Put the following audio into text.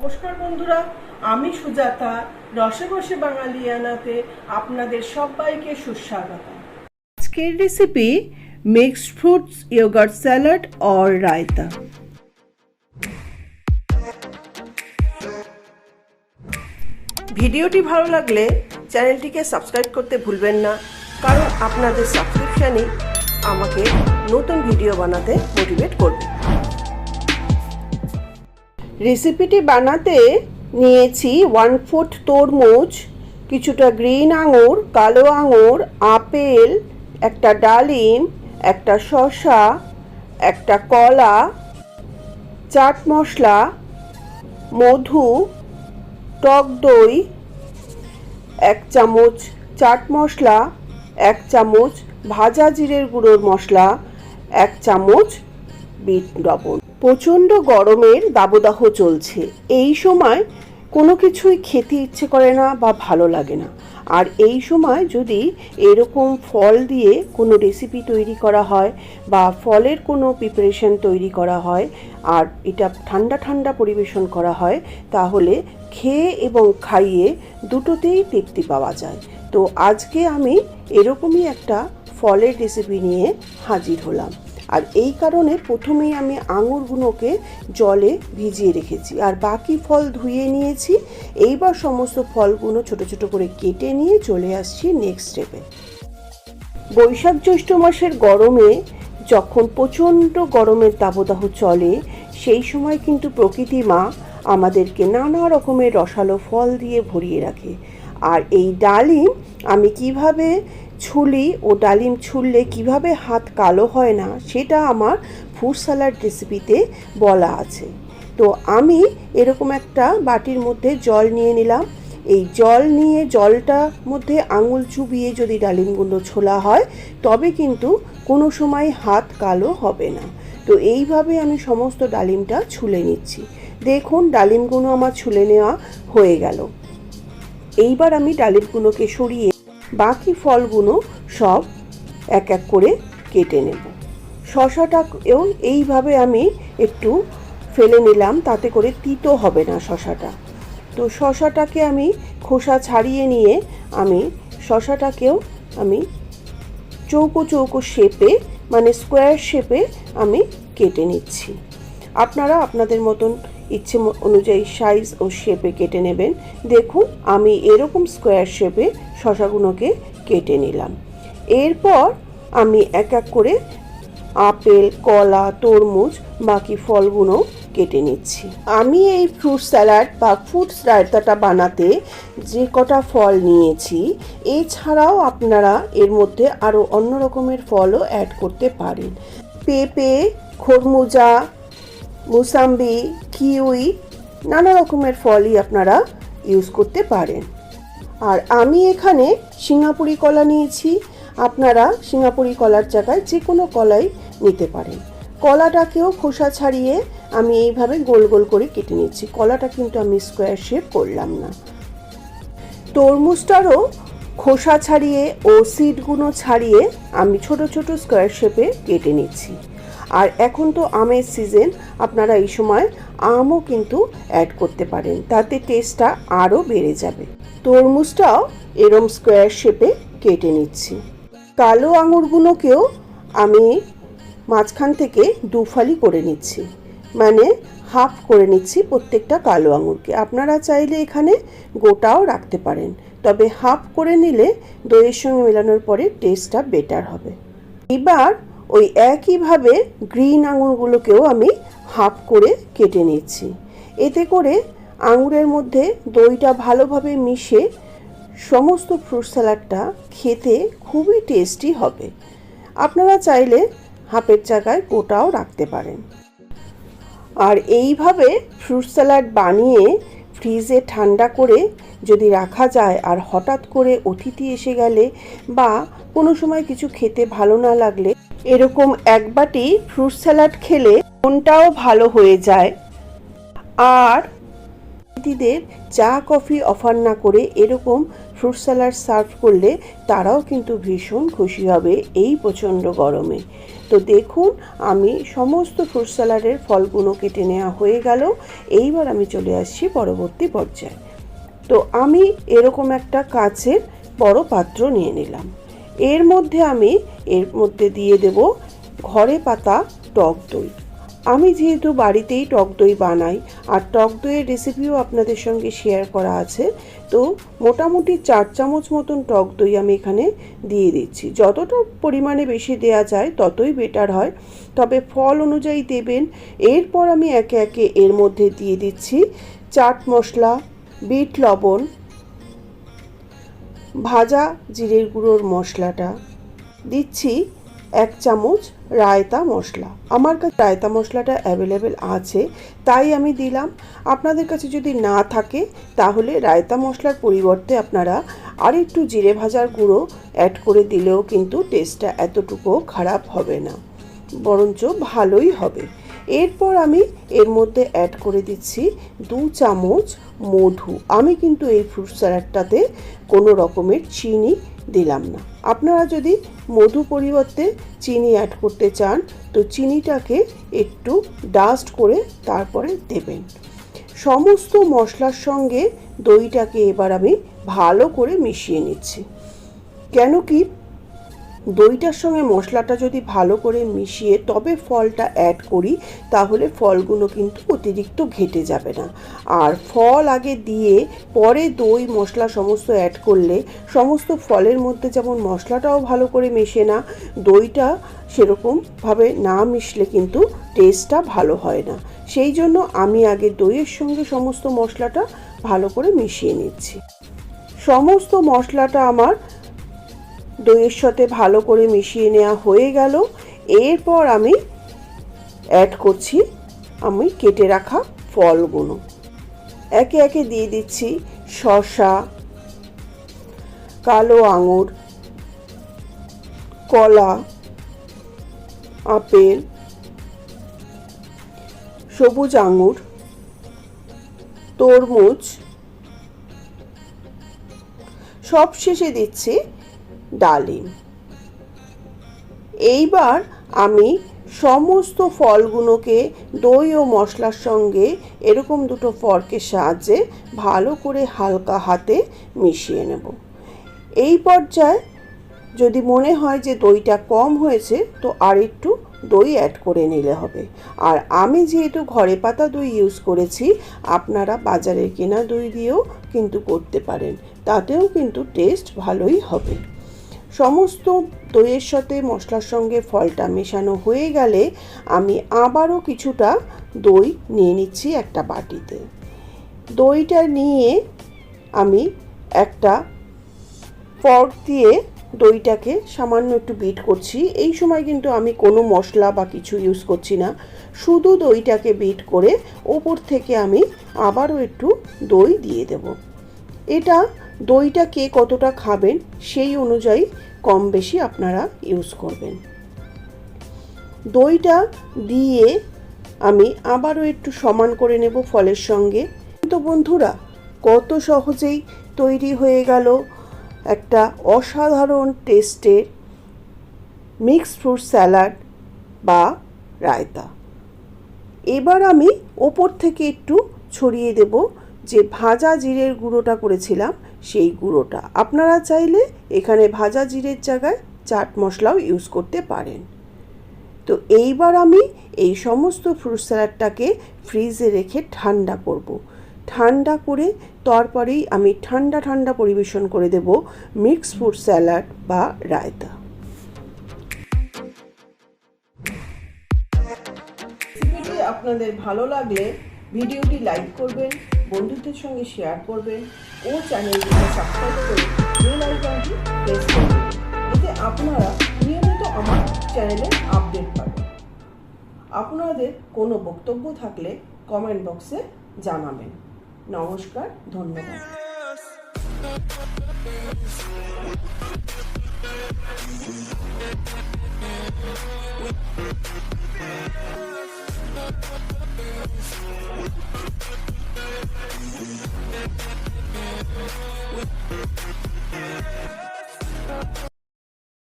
নমস্কার বন্ধুরা, আমি সুজাতা রসে বসে বাঙালিয়ানাতে আপনাদের সবাইকে সুস্বাগত। আজকের recipe mixed fruits yogurt salad or raita. ভিডিওটি ভালো লাগলে চ্যানেলটিকে সাবস্ক্রাইব করতে ভুলবেন না, কারণ আপনাদের সাবস্ক্রিপশনই আমাকে নতুন ভিডিও বানাতে মোটিভেট করবে। রেসিপিটি বানাতে নিয়েছি 1/4 তরমুজ, কিছুটা গ্রিন আঙুর, কালো আঙুর, আপেল, একটা ডালিম, একটা শসা, একটা কলা, চাট মশলা, মধু, টক দই, 1 চামচ চাট মশলা, 1 চামচ ভাজা জিরের গুঁড়োর মশলা, 1 চামচ বিট লবণ। প্রচণ্ড গরমের দাবদাহ চলছে, এই সময় কোনো কিছুই খেতে ইচ্ছে করে না বা ভালো লাগে না। আর এই সময় যদি এরকম ফল দিয়ে কোনো রেসিপি তৈরি করা হয় বা ফলের কোনো প্রিপারেশন তৈরি করা হয় আর এটা ঠান্ডা ঠান্ডা পরিবেশন করা হয়, তাহলে খেয়ে এবং খাইয়ে দুটোতেই তৃপ্তি পাওয়া যায়। তো আজকে আমি এরকমই একটা ফলের রেসিপি নিয়ে হাজির হলাম। আর এই কারণে প্রথমেই আমি আঙুরগুলোকে জলে ভিজিয়ে রেখেছি আর বাকি ফল ধুয়ে নিয়েছি। এইবার সমস্ত ফলগুলো ছোট ছোট করে কেটে নিয়ে চলে আসছি নেক্সট স্টেপে। বৈশাখ জ্যৈষ্ঠ মাসের গরমে যখন প্রচণ্ড গরমের দাবদাহ চলে, সেই সময় কিন্তু প্রকৃতি মা আমাদেরকে নানা রকমের রসালো ফল দিয়ে ভরিয়ে রাখে। আর এই ডালিম আমি কিভাবে ছুলি ও ডালিম ছুললে কিভাবে হাত কালো হয় না, সেটা আমার ফ্রুট স্যালাড রেসিপিতে বলা আছে। তো আমি এরকম একটা বাটির মধ্যে জল নিয়ে নিলাম। এই জল নিয়ে জলটার মধ্যে আঙুল চুবিয়ে যদি ডালিমগুলো ছোলা হয়, তবে কিন্তু কোনো সময় হাত কালো হবে না। তো এইভাবে আমি সমস্ত ডালিমটা ছুলে নিচ্ছি। দেখুন, ডালিমগুলো আমার ছুলে নেওয়া হয়ে গেল। এইবার আমি ডালিমগুলোকে সরিয়ে বাকি ফলগুলো সব এক এক করে কেটে নেব। শসাটাকেও এইভাবে আমি একটু ফেলে নিলাম, তাতে করে তিতো হবে না শসাটা। তো শসাটাকে আমি খোসা ছাড়িয়ে নিয়ে আমি শসাটাকেও আমি চৌকো চৌকো শেপে, মানে স্কোয়ার শেপে আমি কেটে নিচ্ছি। আপনারা আপনাদের মতন ইচ্ছে অনুযায়ী সাইজ ও শেপে কেটে নেবেন। দেখুন, আমি এরকম স্কোয়ার শেপে শসাগুলোকে কেটে নিলাম। এরপর আমি এক এক করে আপেল, কলা, তরমুজ, বাকি ফলগুলো কেটে নিচ্ছি। আমি এই ফ্রুট স্যালাড বা ফ্রুট রায়তাটা বানাতে যে কটা ফল নিয়েছি, এছাড়াও আপনারা এর মধ্যে আরও অন্য রকমের ফলও অ্যাড করতে পারেন। পেঁপে, খরমুজা, মুসাম্বি, কিউই, নানা রকমের ফলই আপনারা ইউজ করতে পারেন। আর আমি এখানে সিঙ্গাপুরি কলা নিয়েছি। আপনারা সিঙ্গাপুরি কলার জায়গায় যে কোনো কলাই নিতে পারেন। কলাটাকেও খোসা ছাড়িয়ে আমি এইভাবে গোল গোল করে কেটে নিচ্ছি। কলাটা কিন্তু আমি স্কোয়ার শেপ করলাম না। তরমুজটারও খোসা ছাড়িয়ে ও সিডগুলো ছাড়িয়ে আমি ছোট ছোট স্কোয়ার শেপে কেটে নিচ্ছি। আর এখন তো আমের সিজন, আপনারা এই সময় আমও কিন্তু অ্যাড করতে পারেন, তাতে টেস্টটা আরও বেড়ে যাবে। তরমুজটাও এরম স্কোয়ার শেপে কেটে নিচ্ছি। কালো আঙুরগুলোকেও আমি মাঝখান থেকে দুফালি করে নিচ্ছি, মানে হাফ করে নিচ্ছি প্রত্যেকটা কালো আঙুরকে। আপনারা চাইলে এখানে গোটাও রাখতে পারেন, তবে হাফ করে নিলে দইয়ের সঙ্গে মেলানোর পরে টেস্টটা বেটার হবে। এবার ওই একইভাবে গ্রিন আঙুরগুলোকেও আমি হাফ করে কেটে নিচ্ছি। এতে করে আঙুরের মধ্যে দইটা ভালোভাবে মিশে সমস্ত ফ্রুট স্যালাডটা খেতে খুবই টেস্টি হবে। আপনারা চাইলে হাফের জায়গায় গোটাও রাখতে পারেন। আর এইভাবে ফ্রুট স্যালাড বানিয়ে ফ্রিজে ঠান্ডা করে যদি রাখা যায়, আর হঠাৎ করে অতিথি এসে গেলে বা কোনো সময় কিছু খেতে ভালো না লাগলে এরকম এক বাটি ফ্রুট স্যালাড খেলে মনটাও ভালো হয়ে যায়। আর অতিথিদের চা কফি অফার না করে এরকম ফ্রুট স্যালাড সার্ভ করলে তারাও কিন্তু ভীষণ খুশি হবে এই প্রচণ্ড গরমে। তো দেখুন, আমি সমস্ত ফ্রুট স্যালাডের ফলগুলো কেটে নেওয়া হয়ে গেল। এইবার আমি চলে আসছি পরবর্তী পর্যায়ে। তো আমি এরকম একটা কাচের বড় পাত্র নিয়ে নিলাম। এর মধ্যে দিয়ে দেব ঘরে পাতা টক দই। আমি যেহেতু বাড়িতেই টক দই বানাই, আর টক দইয়ের রেসিপিও আপনাদের সঙ্গে শেয়ার করা আছে, তো মোটামুটি 4 চামচ মতন টক দই আমি এখানে দিয়ে দিচ্ছি। যতটা পরিমাণে বেশি দেয়া যায় ততই বেটার হয়, তবে ফল অনুযায়ী দেবেন। এরপর আমি একে একে এর মধ্যে দিয়ে দিচ্ছি চাট মশলা, বিট লবণ, ভাজা জিরের গুঁড়োর মশলাটা দিচ্ছি, 1 চামচ রায়তা মশলা। আমার কাছে রায়তা মশলাটা অ্যাভেলেবেল আছে তাই আমি দিলাম। আপনাদের কাছে যদি না থাকে তাহলে রায়তা মশলার পরিবর্তে আপনারা আর একটু জিরে ভাজার গুঁড়ো অ্যাড করে দিলেও কিন্তু টেস্টটা এতটুকু খারাপ হবে না, বরঞ্চ ভালোই হবে। এরপর আমি এর মধ্যে অ্যাড করে দিচ্ছি 2 চামচ মধু। আমি কিন্তু এই ফ্রুট স্যালাডটাতে কোনো রকমের চিনি দিলাম না। আপনারা যদি মধু পরিবর্তে চিনি অ্যাড করতে চান তো চিনিটাকে একটু ডাস্ট করে তারপরে দেবেন। সমস্ত মশলার সঙ্গে দইটাকে এবার আমি ভালো করে মিশিয়ে নিচ্ছি। কেন কি, দইটার সঙ্গে মশলাটা যদি ভালো করে মিশিয়ে তবে ফলটা অ্যাড করি তাহলে ফলগুলো কিন্তু অতিরিক্ত ঘেটে যাবে না। আর ফল আগে দিয়ে পরে দই মশলা সমস্ত অ্যাড করলে সমস্ত ফলের মধ্যে যেমন মশলাটাও ভালো করে মেশে না, দইটা সেরকমভাবে না মিশলে কিন্তু টেস্টটা ভালো হয় না। সেই জন্য আমি আগে দইয়ের সঙ্গে সমস্ত মশলাটা ভালো করে মিশিয়ে নিচ্ছি। সমস্ত মশলাটা আমার দইয়ের সাথে ভালো করে মিশিয়ে নেওয়া হয়ে গেল। এরপর আমি অ্যাড করছি আমি কেটে রাখা ফলগুলো। একে একে দিয়ে দিচ্ছি শসা, কালো আঙুর, কলা, আপেল, সবুজ আঙুর, তরমুজ, সবশেষে দিচ্ছি ডালিম। এইবার আমি সমস্ত ফলগুলোকে দই ও মশলার সঙ্গে এরকম দুটো ফর্কের সাহায্যে ভালো করে হালকা হাতে মিশিয়ে নেব। এই পর্যায়ে যদি মনে হয় যে দইটা কম হয়েছে তো আর একটু দই অ্যাড করে নিলে হবে। আর আমি যেহেতু ঘরে পাতা দই ইউজ করেছি, আপনারা বাজারের কেনা দই দিয়েও কিন্তু করতে পারেন, তাতেও কিন্তু টেস্ট ভালোই হবে। সমস্ত দইয়ের সাথে মশলার সঙ্গে ফলটা মেশানো হয়ে গেলে আমি আবারও কিছুটা দই নিয়ে নিচ্ছি একটা বাটিতে। দইটা নিয়ে আমি একটা ফর্ক দিয়ে দইটাকে সামান্য একটু বিট করছি। এই সময় কিন্তু আমি কোনো মশলা বা কিছু ইউজ করছি না, শুধু দইটাকে বিট করে ওপর থেকে আমি আবারও একটু দই দিয়ে দেব। এটা দইটা কে কতটা খাবেন সেই অনুযায়ী কম বেশি আপনারা ইউজ করবেন। দইটা দিয়ে আমি আবারও একটু সমান করে নেব ফলের সঙ্গে। তো বন্ধুরা, কত সহজেই তৈরি হয়ে গেল একটা অসাধারণ টেস্টের মিক্সড ফ্রুট স্যালাড বা রায়তা। এবার আমি ওপর থেকে একটু ছড়িয়ে দেব যে ভাজা জিরের গুঁড়োটা করেছিলাম সেই গুঁড়োটা। আপনারা চাইলে এখানে ভাজা জিরের জায়গায় চাট মশলাও ইউজ করতে পারেন। তো এইবার আমি এই সমস্ত ফ্রুট স্যালাডটাকে ফ্রিজে রেখে ঠান্ডা করব। ঠান্ডা করে তারপরেই আমি ঠান্ডা ঠান্ডা পরিবেশন করে দেব মিক্সড ফ্রুট স্যালাড বা রায়তা। আপনাদের ভালো লাগলে ভিডিওটি লাইক করবেন, বন্ধুদের সঙ্গে শেয়ার করবেন ও চ্যানেলটিকে সাবস্ক্রাইব করে বেল আইকনটি প্রেস করবেন, এতে আপনারা নিয়মিত আমার চ্যানেলের আপডেট পাবেন। আপনাদের কোনো বক্তব্য থাকলে কমেন্ট বক্সে জানাবেন। নমস্কার, ধন্যবাদ।